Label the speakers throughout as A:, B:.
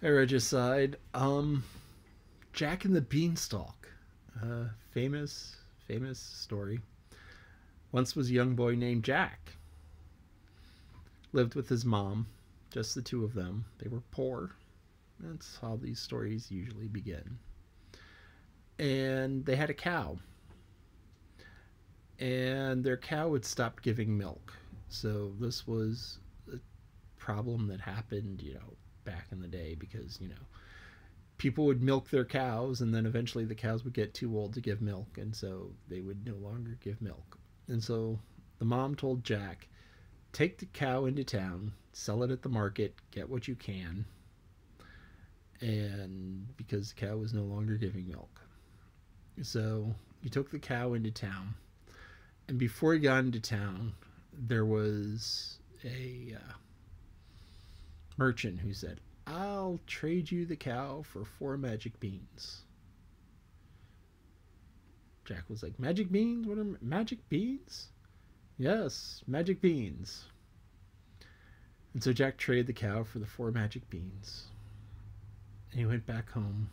A: Hey, Regicide. Jack and the Beanstalk. Famous, famous story. Once was a young boy named Jack. Lived with his mom, just the two of them. They were poor. That's how these stories usually begin. And they had a cow. And their cow had stopped giving milk. So this was a problem that happened, back in the day because, people would milk their cows and then eventually the cows would get too old to give milk and so they would no longer give milk. And so the mom told Jack, take the cow into town, sell it at the market, get what you can. And because the cow was no longer giving milk. So he took the cow into town. And before he got into town, there was a merchant who said, I'll trade you the cow for 4 magic beans. Jack was like, magic beans? What are magic beans? Yes, magic beans. And so Jack traded the cow for the 4 magic beans. And he went back home.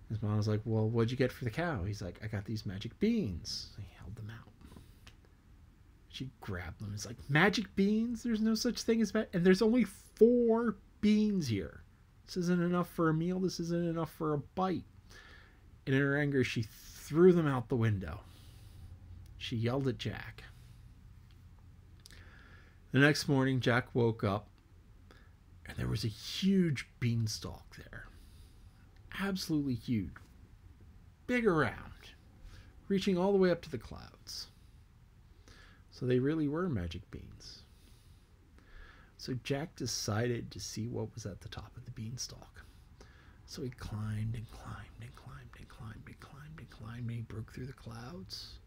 A: His mom was like, well, what'd you get for the cow? He's like, I got these magic beans. He held them out. She grabbed them. It's like, magic beans? There's no such thing as and there's only 4 beans here. This isn't enough for a meal. This isn't enough for a bite. And in her anger, she threw them out the window. She yelled at Jack. The next morning, Jack woke up, and there was a huge beanstalk there. Absolutely huge. Big around. Reaching all the way up to the clouds. So they really were magic beans. So Jack decided to see what was at the top of the beanstalk. So he climbed and climbed and climbed and climbed and climbed and climbed, and he broke through the clouds.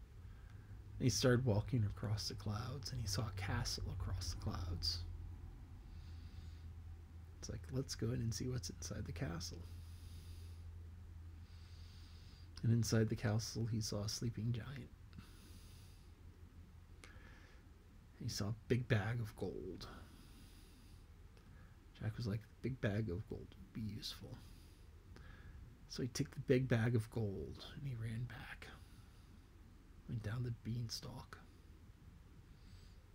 A: And he started walking across the clouds, and he saw a castle across the clouds. It's like, let's go in and see what's inside the castle. And inside the castle, he saw a sleeping giant. He saw a big bag of gold. Jack was like, big bag of gold would be useful. So he took the big bag of gold and he ran back. Went down the beanstalk.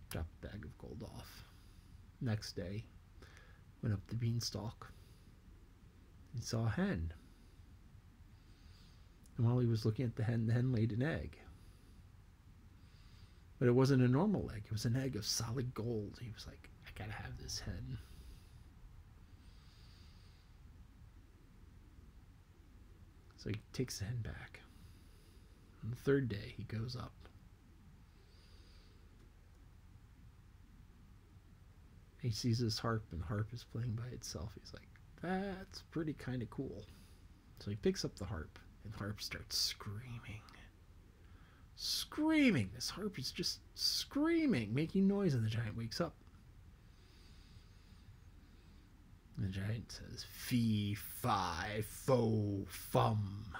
A: Dropped the bag of gold off. Next day, went up the beanstalk. He saw a hen. And while he was looking at the hen laid an egg. But it wasn't a normal egg. It was an egg of solid gold. He was like, I gotta have this hen. So he takes the hen back. On the 3rd day, he goes up. He sees this harp, and the harp is playing by itself. He's like, that's pretty kind of cool. So he picks up the harp, and the harp starts screaming. Screaming! This harp is just screaming, making noise, and the giant wakes up. And the giant says, fee, fi, fo, fum.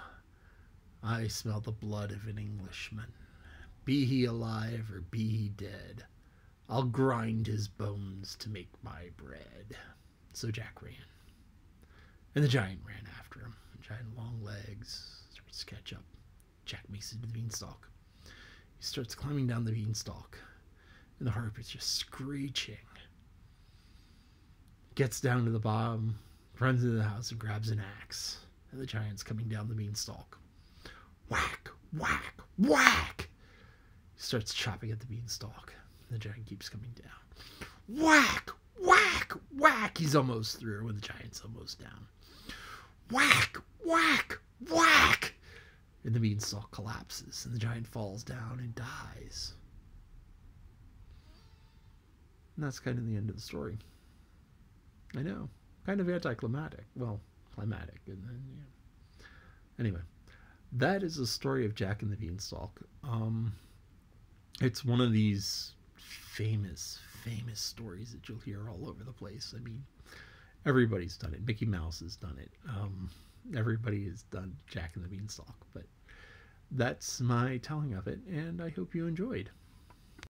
A: I smell the blood of an Englishman. Be he alive or be he dead, I'll grind his bones to make my bread. So Jack ran. And the giant ran after him. The giant long legs starts to catch up. Jack makes it to the beanstalk. He starts climbing down the beanstalk. And the harp is just screeching. Gets down to the bottom, runs into the house and grabs an axe. And the giant's coming down the beanstalk. Whack, whack, whack! He starts chopping at the beanstalk. The giant keeps coming down. Whack, whack, whack! He's almost through and the giant's almost down. Whack, whack, whack! And the beanstalk collapses and the giant falls down and dies. And that's kind of the end of the story. I know. Kind of anticlimactic. Well, climatic. And then, yeah. Anyway, that is the story of Jack and the Beanstalk. It's one of these famous stories that you'll hear all over the place. I mean, everybody's done it. Mickey Mouse has done it. Everybody has done Jack and the Beanstalk. But that's my telling of it, and I hope you enjoyed.